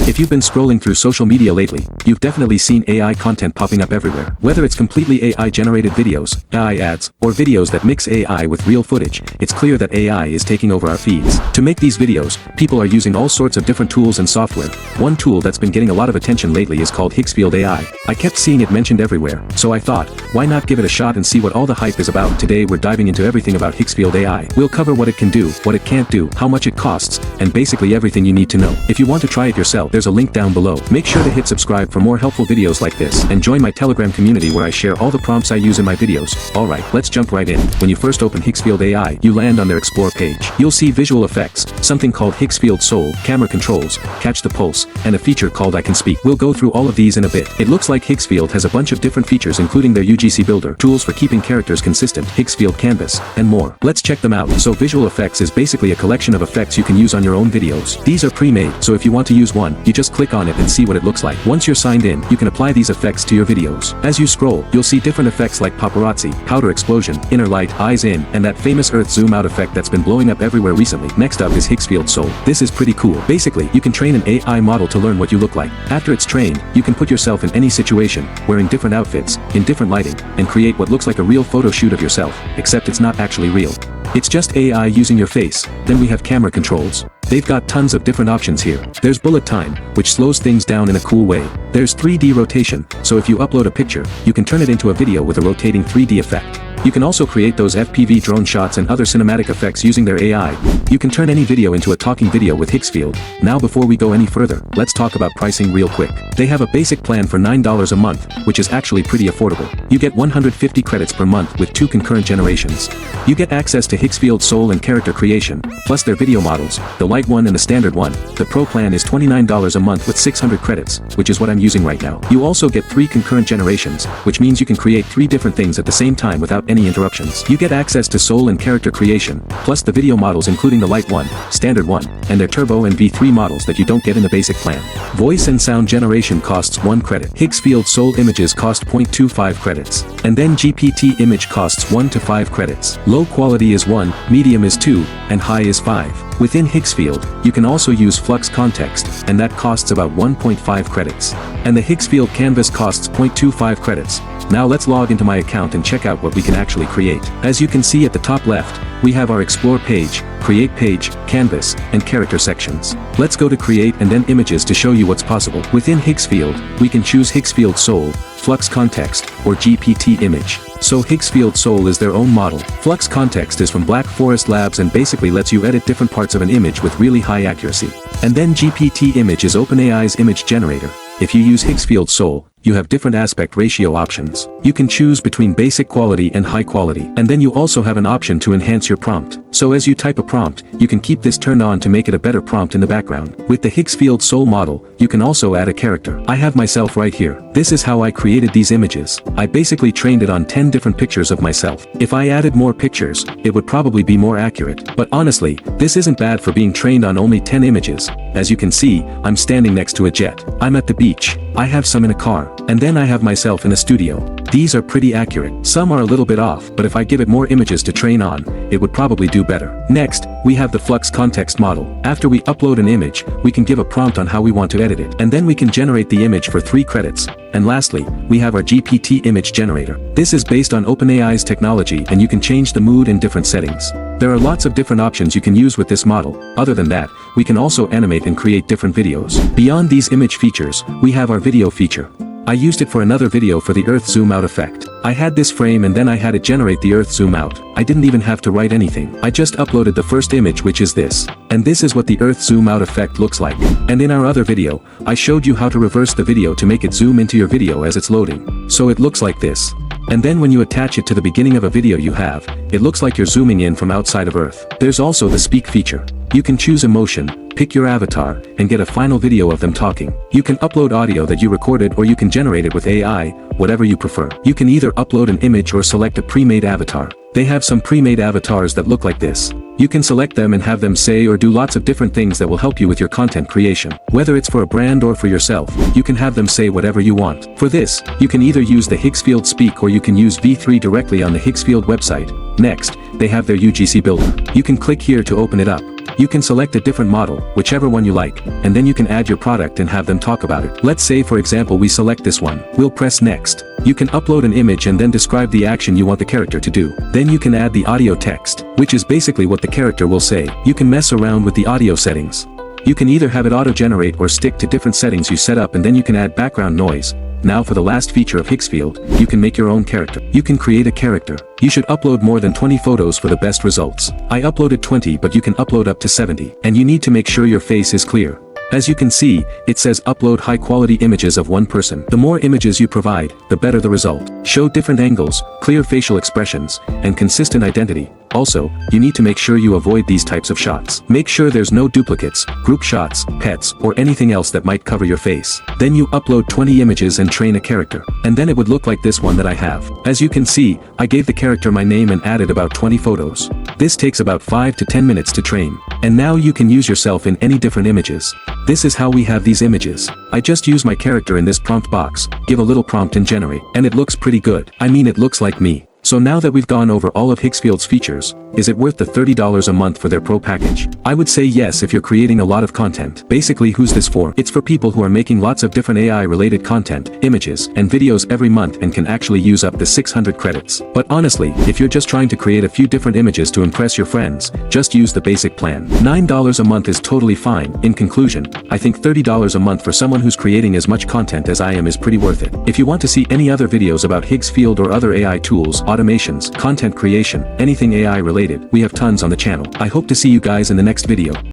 If you've been scrolling through social media lately, you've definitely seen AI content popping up everywhere. Whether it's completely AI-generated videos, AI ads, or videos that mix AI with real footage, it's clear that AI is taking over our feeds. To make these videos, people are using all sorts of different tools and software. One tool that's been getting a lot of attention lately is called Higgsfield AI. I kept seeing it mentioned everywhere, so I thought, why not give it a shot and see what all the hype is about? Today we're diving into everything about Higgsfield AI. We'll cover what it can do, what it can't do, how much it costs, and basically everything you need to know. If you want to try it yourself, there's a link down below. Make sure to hit subscribe for more helpful videos like this, and join my Telegram community where I share all the prompts I use in my videos. Alright, let's jump right in. When you first open Higgsfield AI, you land on their Explore page. You'll see visual effects, something called Higgsfield Soul, camera controls, catch the pulse, and a feature called I Can Speak. We'll go through all of these in a bit. It looks like Higgsfield has a bunch of different features including their UGC builder, tools for keeping characters consistent, Higgsfield Canvas, and more. Let's check them out. So visual effects is basically a collection of effects you can use on your own videos. These are pre-made, so if you want to use one, you just click on it and see what it looks like. Once you're signed in, you can apply these effects to your videos. As you scroll, you'll see different effects like paparazzi, powder explosion, inner light, eyes in, and that famous Earth zoom out effect that's been blowing up everywhere recently. Next up is Higgsfield Soul. This is pretty cool. Basically, you can train an AI model to learn what you look like. After it's trained, you can put yourself in any situation, wearing different outfits, in different lighting, and create what looks like a real photo shoot of yourself, except it's not actually real. It's just AI using your face. Then we have camera controls. They've got tons of different options here. There's bullet time, which slows things down in a cool way. There's 3D rotation, so if you upload a picture, you can turn it into a video with a rotating 3D effect. You can also create those FPV drone shots and other cinematic effects using their AI. You can turn any video into a talking video with Higgsfield. Now before we go any further, let's talk about pricing real quick. They have a basic plan for $9 a month, which is actually pretty affordable. You get 150 credits per month with 2 concurrent generations. You get access to Higgsfield Soul and character creation, plus their video models, the light one and the standard one. The pro plan is $29 a month with 600 credits, which is what I'm using right now. You also get 3 concurrent generations, which means you can create 3 different things at the same time without any interruptions. You get access to soul and character creation, plus the video models including the light one, standard one, and their turbo and V3 models that you don't get in the basic plan. Voice and sound generation costs 1 credit. Higgsfield Soul images cost 0.25 credits. And then GPT image costs 1 to 5 credits. Low quality is 1, medium is 2, and high is 5. Within Higgsfield, you can also use Flux Context, and that costs about 1.5 credits. And the Higgsfield Canvas costs 0.25 credits. Now let's log into my account and check out what we can actually create. As you can see at the top left, we have our Explore page, Create page, Canvas, and Character sections. Let's go to Create and then Images to show you what's possible. Within Higgsfield, we can choose Higgsfield Soul, Flux Context, or GPT Image. So Higgsfield Soul is their own model. Flux Context is from Black Forest Labs and basically lets you edit different parts of an image with really high accuracy. And then GPT Image is OpenAI's image generator. If you use Higgsfield Soul, you have different aspect ratio options. You can choose between basic quality and high quality. And then you also have an option to enhance your prompt. So as you type a prompt, you can keep this turned on to make it a better prompt in the background. With the Higgsfield Soul model, you can also add a character. I have myself right here. This is how I created these images. I basically trained it on 10 different pictures of myself. If I added more pictures, it would probably be more accurate. But honestly, this isn't bad for being trained on only 10 images. As you can see, I'm standing next to a jet. I'm at the beach. I have some in a car. And then I have myself in a studio. These are pretty accurate. Some are a little bit off, but if I give it more images to train on, it would probably do better. Next, we have the Flux Context model. After we upload an image, we can give a prompt on how we want to edit it. And then we can generate the image for 3 credits. And lastly, we have our GPT image generator. This is based on OpenAI's technology and you can change the mood in different settings. There are lots of different options you can use with this model. Other than that, we can also animate and create different videos. Beyond these image features, we have our video feature. I used it for another video for the Earth zoom out effect. I had this frame and then I had it generate the Earth zoom out. I didn't even have to write anything. I just uploaded the first image, which is this. And this is what the Earth zoom out effect looks like. And in our other video, I showed you how to reverse the video to make it zoom into your video as it's loading. So it looks like this. And then when you attach it to the beginning of a video you have, it looks like you're zooming in from outside of Earth. There's also the speak feature. You can choose emotion, pick your avatar, and get a final video of them talking. You can upload audio that you recorded or you can generate it with AI, whatever you prefer. You can either upload an image or select a pre-made avatar. They have some pre-made avatars that look like this. You can select them and have them say or do lots of different things that will help you with your content creation. Whether it's for a brand or for yourself, you can have them say whatever you want. For this, you can either use the Higgsfield Speak or you can use V3 directly on the Higgsfield website. Next, they have their UGC builder. You can click here to open it up. You can select a different model, whichever one you like, and then you can add your product and have them talk about it. Let's say for example we select this one. We'll press next. You can upload an image and then describe the action you want the character to do. Then you can add the audio text, which is basically what the character will say. You can mess around with the audio settings. You can either have it auto-generate or stick to different settings you set up, and then you can add background noise. Now for the last feature of Higgsfield, you can make your own character. You can create a character. You should upload more than 20 photos for the best results. I uploaded 20, but you can upload up to 70. And you need to make sure your face is clear. As you can see, it says upload high-quality images of one person. The more images you provide, the better the result. Show different angles, clear facial expressions, and consistent identity. Also, you need to make sure you avoid these types of shots. Make sure there's no duplicates, group shots, pets, or anything else that might cover your face. Then you upload 20 images and train a character. And then it would look like this one that I have. As you can see, I gave the character my name and added about 20 photos. This takes about 5 to 10 minutes to train. And now you can use yourself in any different images. This is how we have these images. I just use my character in this prompt box, give a little prompt and generate. And it looks pretty good. I mean, it looks like me. So now that we've gone over all of Higgsfield's features, is it worth the $30 a month for their pro package? I would say yes if you're creating a lot of content. Basically, who's this for? It's for people who are making lots of different AI-related content, images, and videos every month and can actually use up to 600 credits. But honestly, if you're just trying to create a few different images to impress your friends, just use the basic plan. $9 a month is totally fine. In conclusion, I think $30 a month for someone who's creating as much content as I am is pretty worth it. If you want to see any other videos about Higgsfield or other AI tools, automations, content creation, anything AI related, we have tons on the channel. I hope to see you guys in the next video.